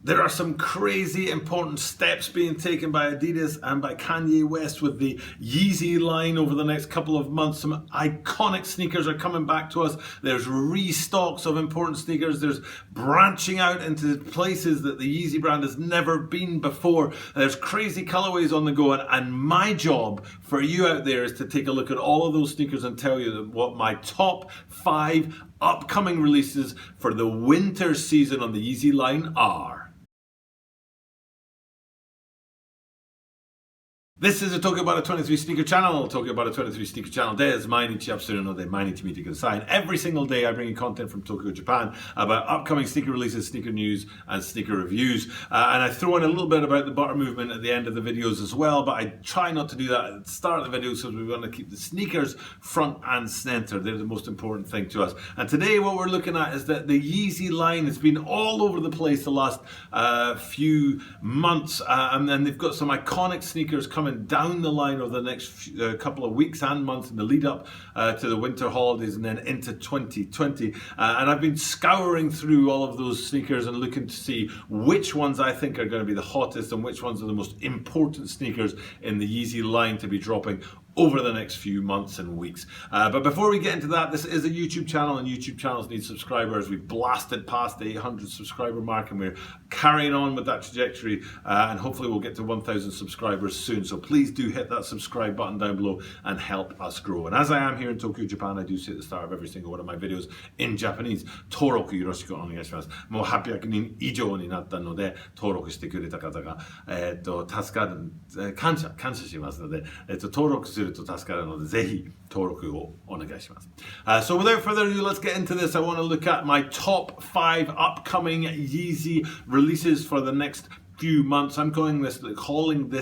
There are some crazy important steps being taken by Adidas and by Kanye West with the Yeezy line over the next couple of months. Some iconic sneakers are coming back to us. There's restocks of important sneakers. There's branching out into places that the Yeezy brand has never been before. There's crazy colorways on the go, and my job for you out there is to take a look at all of those sneakers and tell you what my top 5 upcoming releases for the winter season on the Yeezy line are. This is a Tokyo About a 23 Sneaker Channel. Tokyo About a 23 Sneaker Channel です。毎日アップするので毎日見てください。Every single day I bring you content from Tokyo, Japan about upcoming sneaker releases, sneaker news and sneaker reviews. And I throw in a little bit about the butter movement at the end of the videos as well, but I try not to do that at the start of the video because we want to keep the sneakers front and center. They're the most important thing to us. And today what we're looking at is that the Yeezy line has been all over the place the last few months. And then they've got some iconic sneakers coming down the line over the next couple of weeks and months in the lead up to the winter holidays and then into 2020. And I've been scouring through all of those sneakers and looking to see which ones I think are going to be the hottest and which ones are the most important sneakers in the Yeezy line to be dropping over the next few months and weeks. But before we get into that, this is a YouTube channel and YouTube channels need subscribers. We've blasted past the 800 subscriber mark and we're carrying on with that trajectory and hopefully we'll get to 1,000 subscribers soon. So please do hit that subscribe button down below and help us grow. And as I am here in Tokyo, Japan, I do say at the start of every single one of my videos in Japanese, 登録よろしくお願いします。もう800人以上になったので、登録してくれた方が、助かる、感謝しますので、登録すると助かるので、ぜひ登録をお願いします。So without further ado, let's get into this. I want to look at my top 5 upcoming Yeezy releases for the next few months. I'm calling this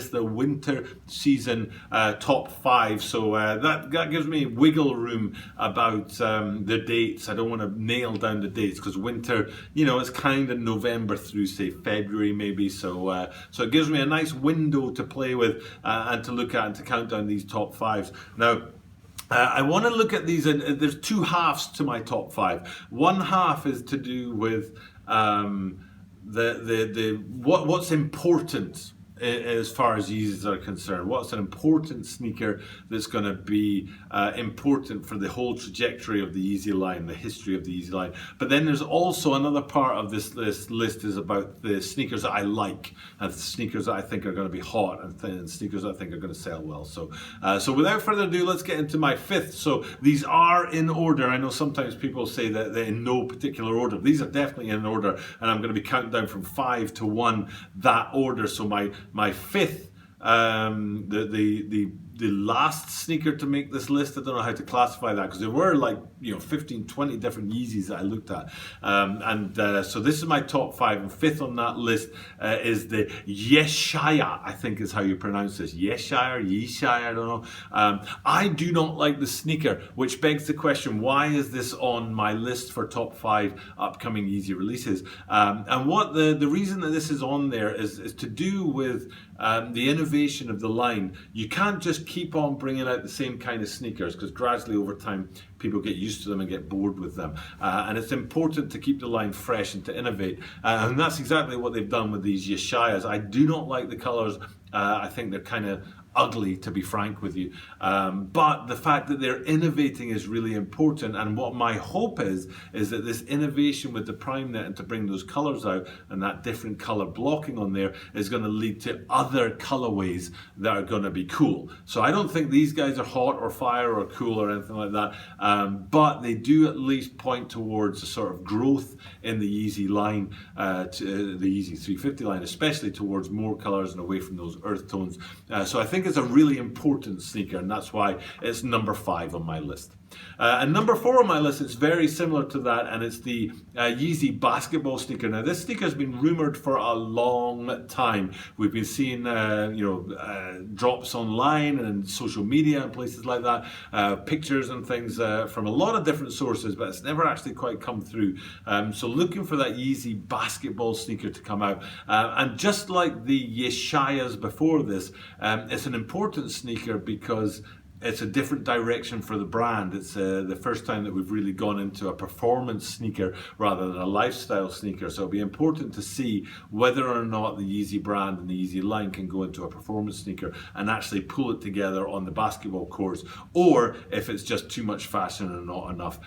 the winter season top 5. So that gives me wiggle room about the dates. I don't want to nail down the dates because winter, you know, it's kind of November through say February maybe. So it gives me a nice window to play with and to look at and to count down these top 5s. Now, I want to look at these, and there's 2 halves to my top 5. One half is to do with what's important as far as Yeezys are concerned. What's an important sneaker that's going to be important for the whole trajectory of the Yeezy line, the history of the Yeezy line. But then there's also another part of this list is about the sneakers that I like and the sneakers that I think are going to be hot and sneakers that I think are going to sell well. So without further ado, let's get into my 5th. So these are in order. I know sometimes people say that they're in no particular order. These are definitely in order, and I'm going to be counting down from 5 to 1 that order. So my 5th, the last sneaker to make this list, I don't know how to classify that because there were like 15, 20 different Yeezys that I looked at, so this is my top 5, and 5th on that list is the Yeshaya, I think is how you pronounce this, Yeshaya, I don't know. I do not like the sneaker, which begs the question, why is this on my list for top 5 upcoming Yeezy releases? And what the reason that this is on there is to do with the innovation of the line. You can't just keep on bringing out the same kind of sneakers because gradually over time people get used to them and get bored with them, and it's important to keep the line fresh and to innovate, and that's exactly what they've done with these Yeshayas. I do not like the colors. I think they're kind of ugly, to be frank with you, but the fact that they're innovating is really important, and what my hope is that this innovation with the prime net and to bring those colors out and that different color blocking on there is going to lead to other colorways that are going to be cool. So I don't think these guys are hot or fire or cool or anything like that, but they do at least point towards a sort of growth in the Yeezy line, to the Yeezy 350 line, especially towards more colors and away from those earth tones. So I think it's a really important sneaker, and that's why it's number 5 on my list. And number 4 on my list is very similar to that, and it's the Yeezy basketball sneaker. Now this sneaker has been rumored for a long time. We've been seeing drops online and social media and places like that, pictures and things from a lot of different sources, but it's never actually quite come through. So looking for that Yeezy basketball sneaker to come out, and just like the Yeshayas before this, it's an important sneaker because it's a different direction for the brand. It's the first time that we've really gone into a performance sneaker rather than a lifestyle sneaker. So it'll be important to see whether or not the Yeezy brand and the Yeezy line can go into a performance sneaker and actually pull it together on the basketball courts, or if it's just too much fashion and not enough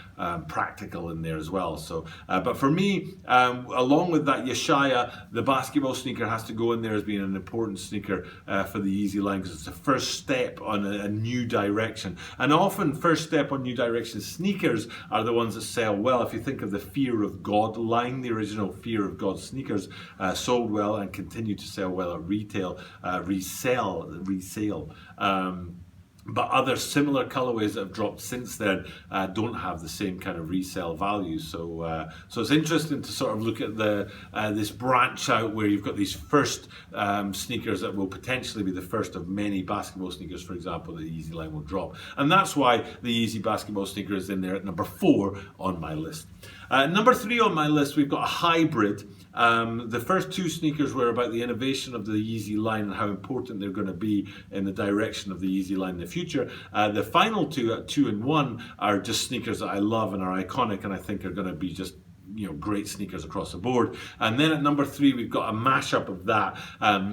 practical in there as well. So, but for me, along with that Yeshaya, the basketball sneaker has to go in there as being an important sneaker for the Yeezy line, because it's the first step on a new direction. And often first step on new direction sneakers are the ones that sell well. If you think of the Fear of God line, the original Fear of God sneakers sold well and continue to sell well at retail, resale. But other similar colorways that have dropped since then don't have the same kind of resale value. So it's interesting to sort of look at this branch out where you've got these first sneakers that will potentially be the first of many basketball sneakers, for example, that the Yeezy line will drop. And that's why the Yeezy basketball sneaker is in there at number 4 on my list. Number 3 on my list, we've got a hybrid. The first 2 sneakers were about the innovation of the Yeezy line and how important they're going to be in the direction of the Yeezy line in the future. The final 2, 2 and 1, are just sneakers that I love and are iconic, and I think are going to be just great sneakers across the board. And then at number 3, we've got a mashup of that.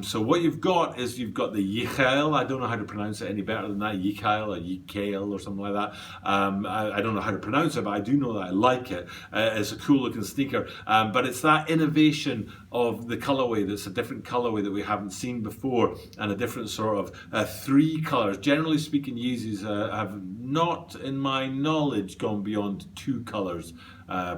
So what you've got is you've got the Yikael. I don't know how to pronounce it any better than that. Yikael or Yikael or something like that. I don't know how to pronounce it, but I do know that I like it. It's a cool looking sneaker. But it's that innovation of the colorway that's a different colorway that we haven't seen before, and a different sort of 3 colors. Generally speaking, Yeezys have not, in my knowledge, gone beyond 2 colors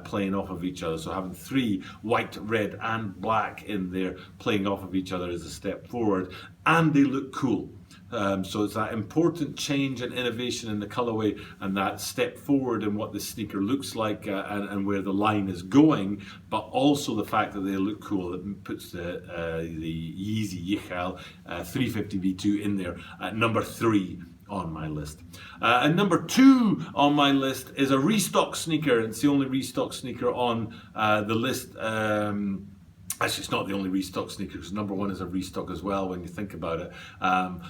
playing off of each other. So having 3, white, red and black in there playing off of each other is a step forward, and they look cool. So it's that important change and innovation in the colorway and that step forward in what the sneaker looks like and where the line is going, but also the fact that they look cool that puts the Yeezy Yichal 350 V2 in there at number 3 on my list. And number 2 on my list is a restock sneaker. It's the only restock sneaker on the list. Actually, it's not the only restock sneaker, because number 1 is a restock as well when you think about it.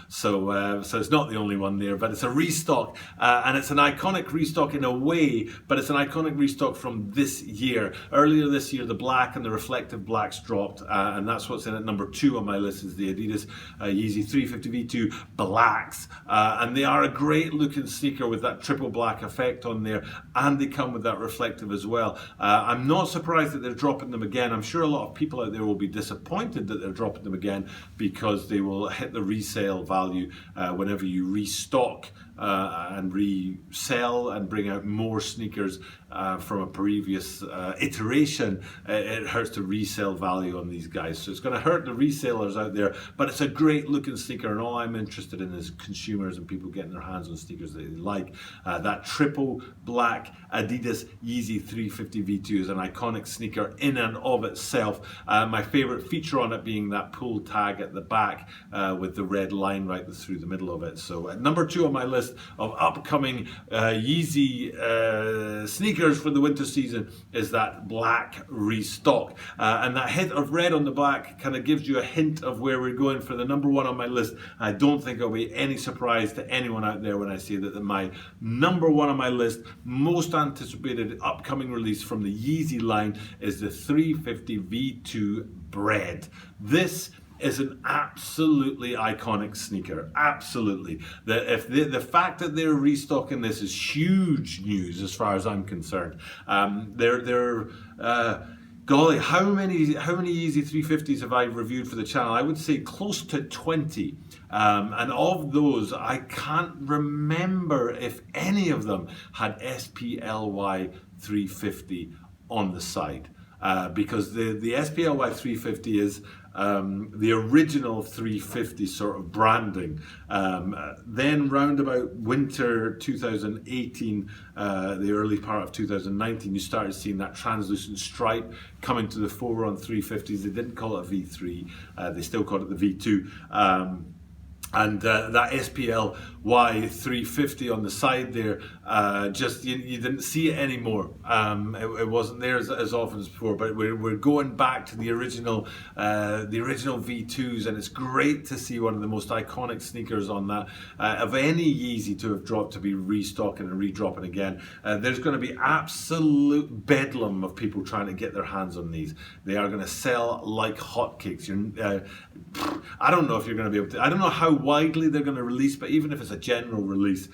So it's not the only one there, but it's a restock, and it's an iconic restock in a way, but it's an iconic restock from this year. Earlier this year, the black and the reflective blacks dropped, and that's what's in at number 2 on my list, is the Adidas Yeezy 350 V2 blacks, and they are a great looking sneaker with that triple black effect on there, and they come with that reflective as well. I'm not surprised that they're dropping them again. I'm sure a lot of people out there will be disappointed that they're dropping them again, because they will hit the resale value whenever you restock and resell and bring out more sneakers from a previous iteration. It hurts the resale value on these guys, so it's going to hurt the resellers out there, but it's a great looking sneaker, and all I'm interested in is consumers and people getting their hands on sneakers that they like. That triple black Adidas Yeezy 350 V2 is an iconic sneaker in and of itself. My favorite feature on it being that pull tag at the back with the red line right through the middle of it. So at number 2 on my list of upcoming Yeezy sneakers for the winter season is that black restock, and that hint of red on the back kind of gives you a hint of where we're going for the number 1 on my list. I don't think it'll be any surprise to anyone out there when I say that my number 1 on my list, most anticipated upcoming release from the Yeezy line, is the 350 V2 Bread. This is an absolutely iconic sneaker. Absolutely. The fact that they're restocking this is huge news as far as I'm concerned. Golly, how many Yeezy 350s have I reviewed for the channel? I would say close to 20. And of those, I can't remember if any of them had SPLY 350 on the side. Because the SPLY 350 is the original 350 sort of branding. Then round about winter 2018, the early part of 2019, you started seeing that translucent stripe coming to the fore on 350s. They didn't call it a V3, they still called it the V2. And that SPL Y350 on the side there, just you didn't see it anymore. It wasn't there as often as before. But we're going back to the original V2s, and it's great to see one of the most iconic sneakers on that of any Yeezy to have dropped, to be restocking and redropping again. There's going to be absolute bedlam of people trying to get their hands on these. They are going to sell like hotcakes. I don't know if you're going to be able to. I don't know how widely they're going to release, but even if it's a general release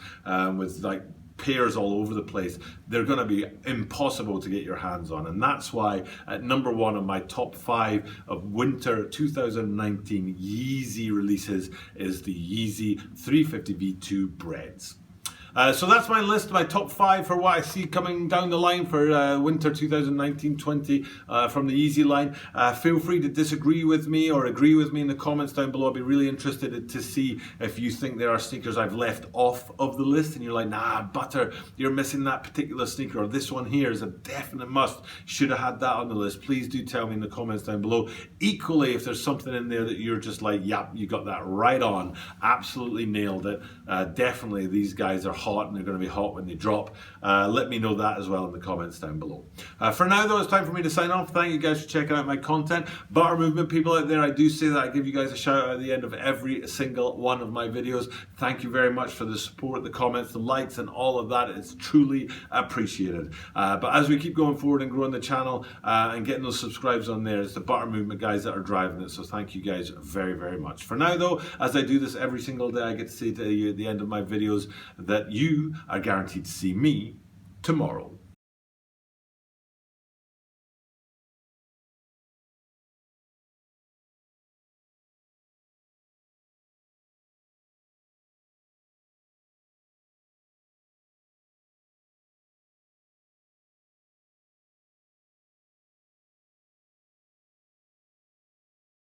with like pairs all over the place, they're going to be impossible to get your hands on. And that's why at number 1 on my top 5 of winter 2019 Yeezy releases is the Yeezy 350 V2 Breads. So that's my list, my top 5 for what I see coming down the line for winter 2019-20 from the Yeezy line. Feel free to disagree with me or agree with me in the comments down below. I'll be really interested to see if you think there are sneakers I've left off of the list and you're like, nah, Butter, you're missing that particular sneaker, or this one here is a definite must. Should have had that on the list. Please do tell me in the comments down below. Equally, if there's something in there that you're just like, yep, you got that right on, absolutely nailed it. Definitely, these guys are hot, and they're going to be hot when they drop. Let me know that as well in the comments down below. For now though, it's time for me to sign off. Thank you guys for checking out my content. Butter Movement people out there, I do say that I give you guys a shout out at the end of every single one of my videos. Thank you very much for the support, the comments, the likes, and all of that. It's truly appreciated. But as we keep going forward and growing the channel and getting those subscribes on there, it's the Butter Movement guys that are driving it. So thank you guys very, very much. For now though, as I do this every single day, I get to say to you at the end of my videos that you are guaranteed to see me tomorrow.